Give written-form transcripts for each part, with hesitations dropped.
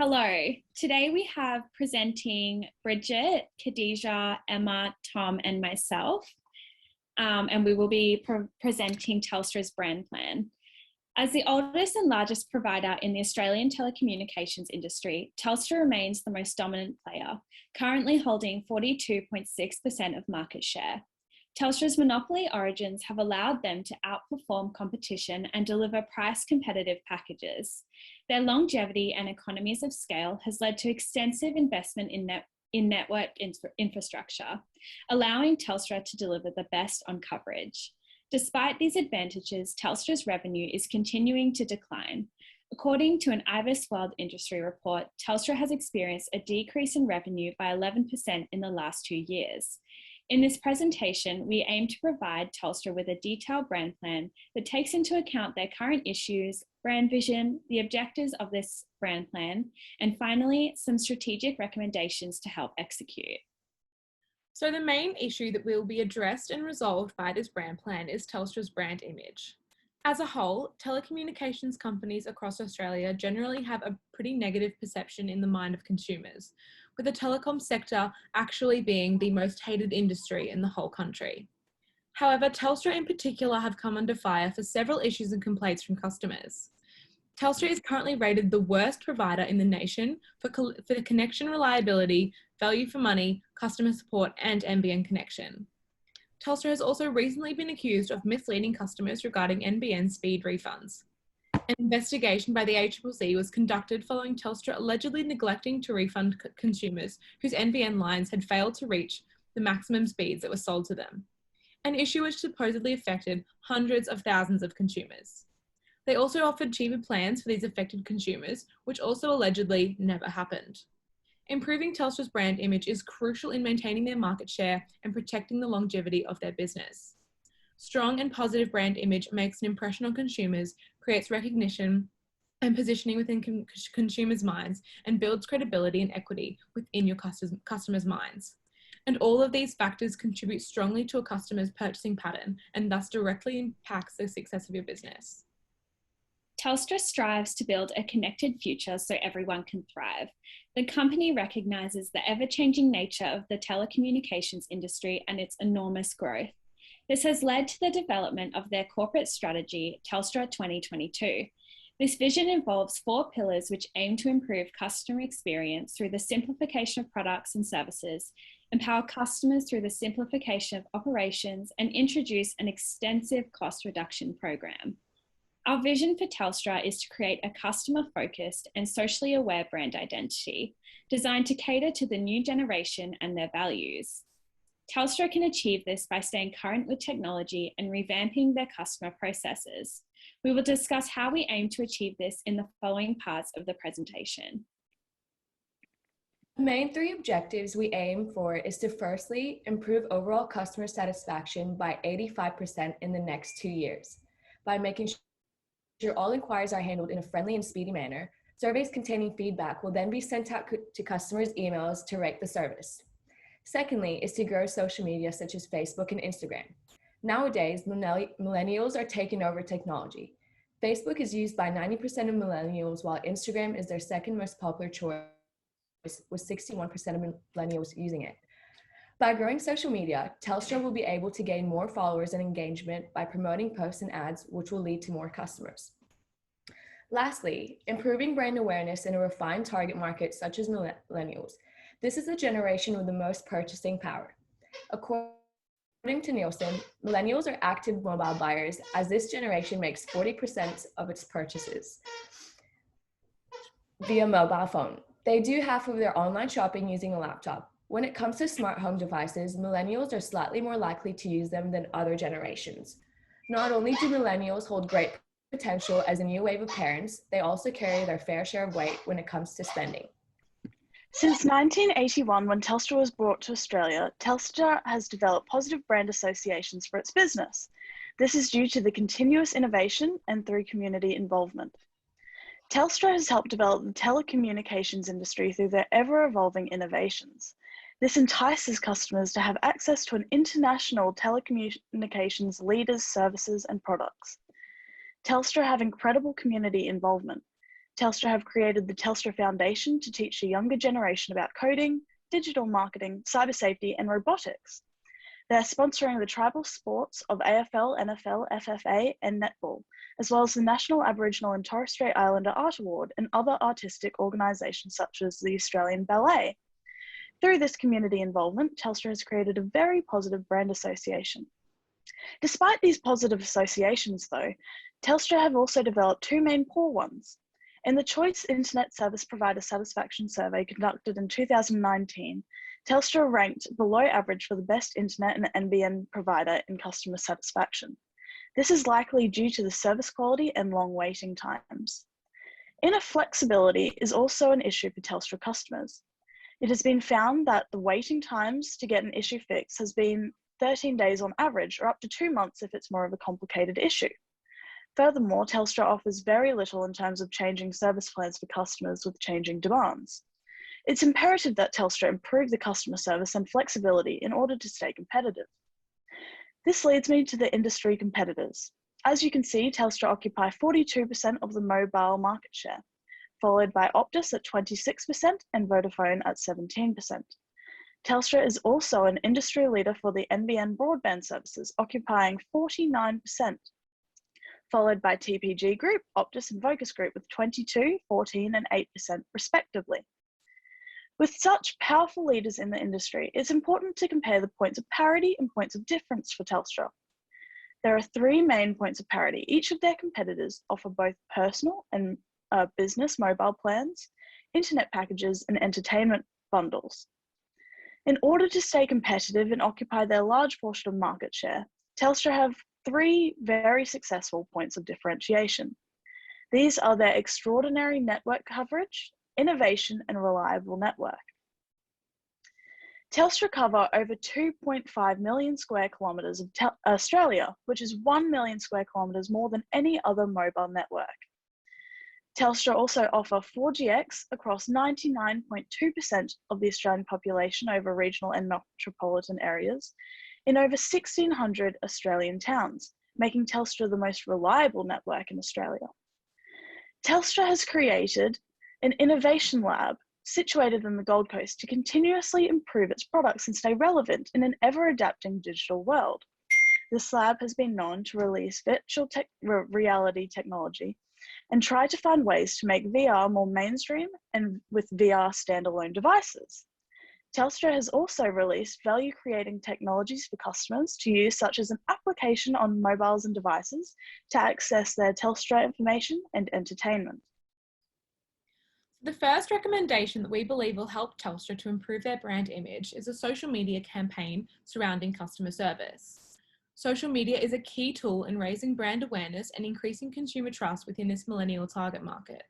Hello. Today we have presenting Bridget, Khadija, Emma, Tom, and myself. And we will be presenting Telstra's brand plan. As the oldest and largest provider in the Australian telecommunications industry, Telstra remains the most dominant player, currently holding 42.6% of market share. Telstra's monopoly origins have allowed them to outperform competition and deliver price-competitive packages. Their longevity and economies of scale has led to extensive investment in network infrastructure, allowing Telstra to deliver the best on coverage. Despite these advantages, Telstra's revenue is continuing to decline. According to an IBIS World Industry report, Telstra has experienced a decrease in revenue by 11% in the last 2 years. In this presentation, we aim to provide Telstra with a detailed brand plan that takes into account their current issues, brand vision, the objectives of this brand plan, and finally, some strategic recommendations to help execute. So the main issue that will be addressed and resolved by this brand plan is Telstra's brand image. As a whole, telecommunications companies across Australia generally have a pretty negative perception in the mind of consumers, with the telecom sector actually being the most hated industry in the whole country. However, Telstra in particular have come under fire for several issues and complaints from customers. Telstra is currently rated the worst provider in the nation for connection reliability, value for money, customer support, and NBN connection. Telstra has also recently been accused of misleading customers regarding NBN speed refunds. An investigation by the ACCC was conducted following Telstra allegedly neglecting to refund consumers whose NBN lines had failed to reach the maximum speeds that were sold to them, an issue which supposedly affected hundreds of thousands of consumers. They also offered cheaper plans for these affected consumers, which also allegedly never happened. Improving Telstra's brand image is crucial in maintaining their market share and protecting the longevity of their business. Strong and positive brand image makes an impression on consumers, creates recognition and positioning within consumers' minds, and builds credibility and equity within your customers' minds. And all of these factors contribute strongly to a customer's purchasing pattern and thus directly impacts the success of your business. Telstra strives to build a connected future so everyone can thrive. The company recognises the ever-changing nature of the telecommunications industry and its enormous growth. This has led to the development of their corporate strategy, Telstra 2022. This vision involves 4 pillars which aim to improve customer experience through the simplification of products and services, empower customers through the simplification of operations, and introduce an extensive cost reduction program. Our vision for Telstra is to create a customer-focused and socially aware brand identity designed to cater to the new generation and their values. Telstra can achieve this by staying current with technology and revamping their customer processes. We will discuss how we aim to achieve this in the following parts of the presentation. The main 3 objectives we aim for is to firstly, improve overall customer satisfaction by 85% in the next 2 years by making sure all inquiries are handled in a friendly and speedy manner. Surveys containing feedback will then be sent out to customers' emails to rate the service. Secondly, is to grow social media such as Facebook and Instagram. Nowadays, millennials are taking over technology. Facebook is used by 90% of millennials, while Instagram is their second most popular choice, with 61% of millennials using it. By growing social media, Telstra will be able to gain more followers and engagement by promoting posts and ads, which will lead to more customers. Lastly, improving brand awareness in a refined target market such as millennials. This is the generation with the most purchasing power. According to Nielsen, millennials are active mobile buyers, as this generation makes 40% of its purchases via mobile phone. They do half of their online shopping using a laptop. When it comes to smart home devices, millennials are slightly more likely to use them than other generations. Not only do millennials hold great potential as a new wave of parents, they also carry their fair share of weight when it comes to spending. Since 1981, when Telstra was brought to Australia, Telstra has developed positive brand associations for its business. This is due to the continuous innovation and through community involvement. Telstra has helped develop the telecommunications industry through their ever-evolving innovations. This entices customers to have access to an international telecommunications leaders, services, and products. Telstra have incredible community involvement. Telstra have created the Telstra Foundation to teach the younger generation about coding, digital marketing, cyber safety, and robotics. They're sponsoring the tribal sports of AFL, NFL, FFA, and netball, as well as the National Aboriginal and Torres Strait Islander Art Award and other artistic organisations such as the Australian Ballet. Through this community involvement, Telstra has created a very positive brand association. Despite these positive associations, though, Telstra have also developed two main poor ones. In the Choice Internet Service Provider Satisfaction Survey conducted in 2019, Telstra ranked below average for the best internet and NBN provider in customer satisfaction. This is likely due to the service quality and long waiting times. Inflexibility is also an issue for Telstra customers. It has been found that the waiting times to get an issue fixed has been 13 days on average, or up to 2 months if it's more of a complicated issue. Furthermore, Telstra offers very little in terms of changing service plans for customers with changing demands. It's imperative that Telstra improve the customer service and flexibility in order to stay competitive. This leads me to the industry competitors. As you can see, Telstra occupy 42% of the mobile market share, followed by Optus at 26% and Vodafone at 17%. Telstra is also an industry leader for the NBN broadband services, occupying 49%, followed by TPG Group, Optus and Vocus Group with 22%, 14% and 8% respectively. With such powerful leaders in the industry, it's important to compare the points of parity and points of difference for Telstra. There are three main points of parity. Each of their competitors offer both personal and business mobile plans, internet packages, and entertainment bundles. In order to stay competitive and occupy their large portion of market share, Telstra have three very successful points of differentiation. These are their extraordinary network coverage, innovation, and reliable network. Telstra cover over 2.5 million square kilometres of Australia, which is 1 million square kilometres more than any other mobile network. Telstra also offer 4GX across 99.2% of the Australian population over regional and metropolitan areas in over 1,600 Australian towns, making Telstra the most reliable network in Australia. Telstra has created an innovation lab situated in the Gold Coast to continuously improve its products and stay relevant in an ever-adapting digital world. This lab has been known to release virtual reality technology and try to find ways to make VR more mainstream and with VR standalone devices. Telstra has also released value-creating technologies for customers to use, such as an application on mobiles and devices to access their Telstra information and entertainment. The first recommendation that we believe will help Telstra to improve their brand image is a social media campaign surrounding customer service. Social media is a key tool in raising brand awareness and increasing consumer trust within this millennial target market.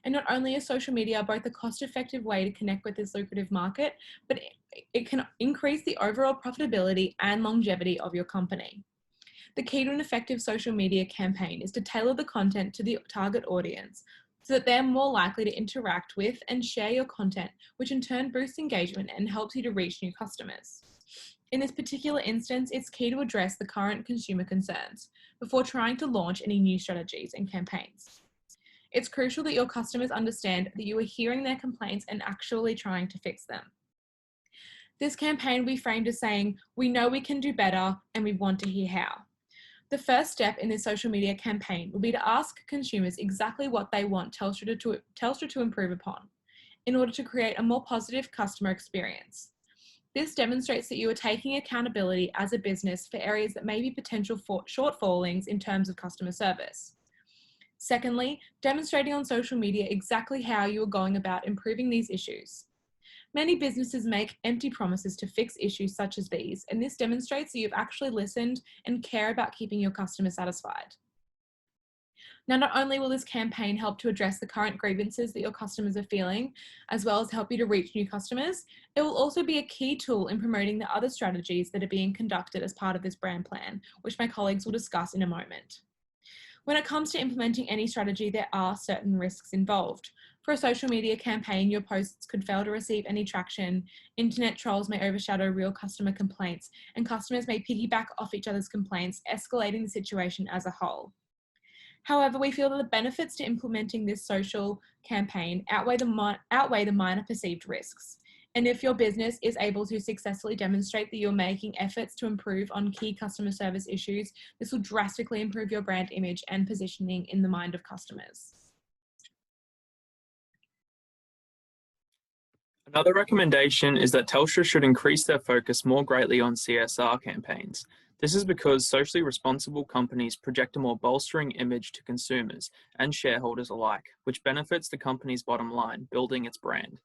And not only is social media both a cost-effective way to connect with this lucrative market, but it can increase the overall profitability and longevity of your company. The key to an effective social media campaign is to tailor the content to the target audience so that they're more likely to interact with and share your content, which in turn boosts engagement and helps you to reach new customers. In this particular instance, it's key to address the current consumer concerns before trying to launch any new strategies and campaigns. It's crucial that your customers understand that you are hearing their complaints and actually trying to fix them. This campaign will be framed as saying, "We know we can do better and we want to hear how." The first step in this social media campaign will be to ask consumers exactly what they want Telstra to improve upon in order to create a more positive customer experience. This demonstrates that you are taking accountability as a business for areas that may be potential shortfallings in terms of customer service. Secondly, demonstrating on social media exactly how you are going about improving these issues. Many businesses make empty promises to fix issues such as these, and this demonstrates that you've actually listened and care about keeping your customers satisfied. Now, not only will this campaign help to address the current grievances that your customers are feeling, as well as help you to reach new customers, it will also be a key tool in promoting the other strategies that are being conducted as part of this brand plan, which my colleagues will discuss in a moment. When it comes to implementing any strategy, there are certain risks involved. For a social media campaign, your posts could fail to receive any traction, internet trolls may overshadow real customer complaints, and customers may piggyback off each other's complaints, escalating the situation as a whole. However, we feel that the benefits to implementing this social campaign outweigh the minor perceived risks. And if your business is able to successfully demonstrate that you're making efforts to improve on key customer service issues, this will drastically improve your brand image and positioning in the mind of customers. Another recommendation is that Telstra should increase their focus more greatly on CSR campaigns. This is because socially responsible companies project a more bolstering image to consumers and shareholders alike, which benefits the company's bottom line, building its brand.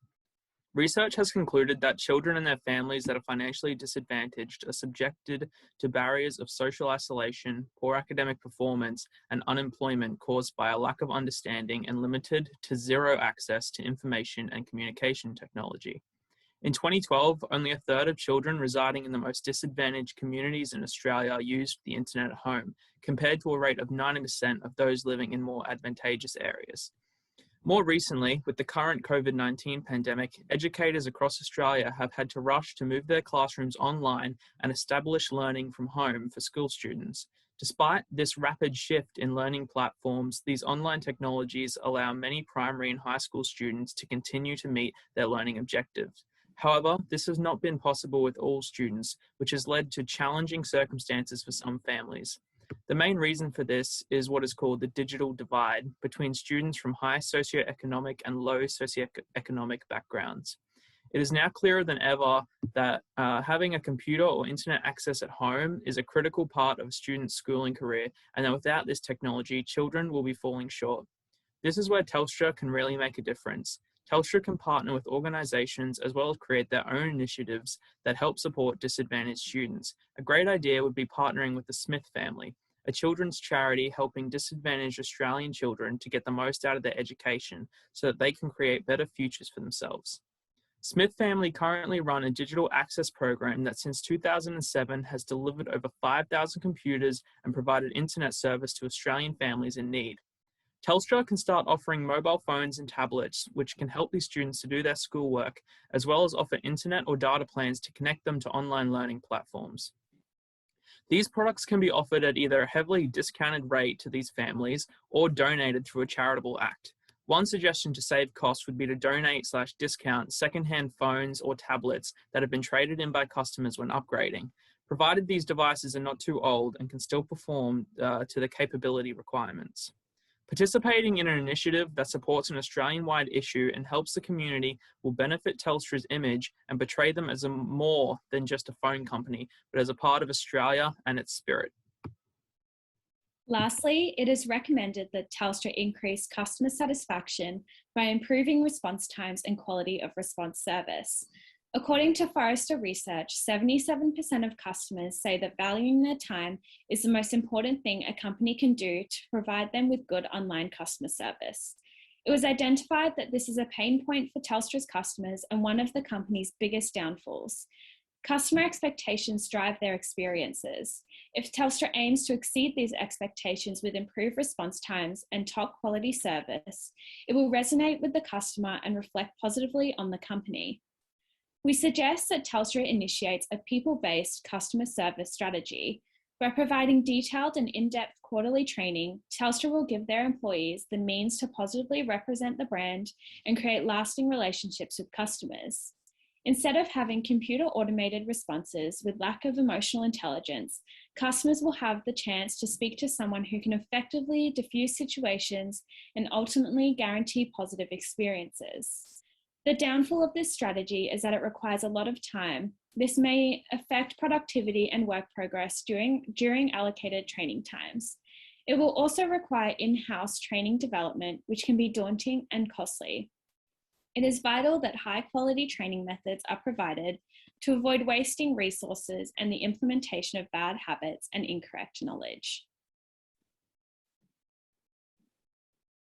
Research has concluded that children and their families that are financially disadvantaged are subjected to barriers of social isolation, poor academic performance, and unemployment caused by a lack of understanding and limited to zero access to information and communication technology. In 2012, only a third of children residing in the most disadvantaged communities in Australia used the internet at home, compared to a rate of 90% of those living in more advantageous areas. More recently, with the current COVID-19 pandemic, educators across Australia have had to rush to move their classrooms online and establish learning from home for school students. Despite this rapid shift in learning platforms, these online technologies allow many primary and high school students to continue to meet their learning objectives. However, this has not been possible with all students, which has led to challenging circumstances for some families. The main reason for this is what is called the digital divide between students from high socioeconomic and low socioeconomic backgrounds. It is now clearer than ever that having a computer or internet access at home is a critical part of a student's schooling career, and that without this technology, children will be falling short. This is where Telstra can really make a difference. Telstra can partner with organisations as well as create their own initiatives that help support disadvantaged students. A great idea would be partnering with the Smith family, a children's charity helping disadvantaged Australian children to get the most out of their education so that they can create better futures for themselves. Smith family currently run a digital access program that since 2007 has delivered over 5,000 computers and provided internet service to Australian families in need. Telstra can start offering mobile phones and tablets, which can help these students to do their schoolwork, as well as offer internet or data plans to connect them to online learning platforms. These products can be offered at either a heavily discounted rate to these families or donated through a charitable act. One suggestion to save costs would be to donate/discount secondhand phones or tablets that have been traded in by customers when upgrading, provided these devices are not too old and can still perform to the capability requirements. Participating in an initiative that supports an Australian-wide issue and helps the community will benefit Telstra's image and portray them as more than just a phone company, but as a part of Australia and its spirit. Lastly, it is recommended that Telstra increase customer satisfaction by improving response times and quality of response service. According to Forrester research, 77% of customers say that valuing their time is the most important thing a company can do to provide them with good online customer service. It was identified that this is a pain point for Telstra's customers and one of the company's biggest downfalls. Customer expectations drive their experiences. If Telstra aims to exceed these expectations with improved response times and top quality service, it will resonate with the customer and reflect positively on the company. We suggest that Telstra initiates a people-based customer service strategy. By providing detailed and in-depth quarterly training, Telstra will give their employees the means to positively represent the brand and create lasting relationships with customers. Instead of having computer-automated responses with lack of emotional intelligence, customers will have the chance to speak to someone who can effectively diffuse situations and ultimately guarantee positive experiences. The downfall of this strategy is that it requires a lot of time. This may affect productivity and work progress during allocated training times. It will also require in-house training development, which can be daunting and costly. It is vital that high-quality training methods are provided to avoid wasting resources and the implementation of bad habits and incorrect knowledge.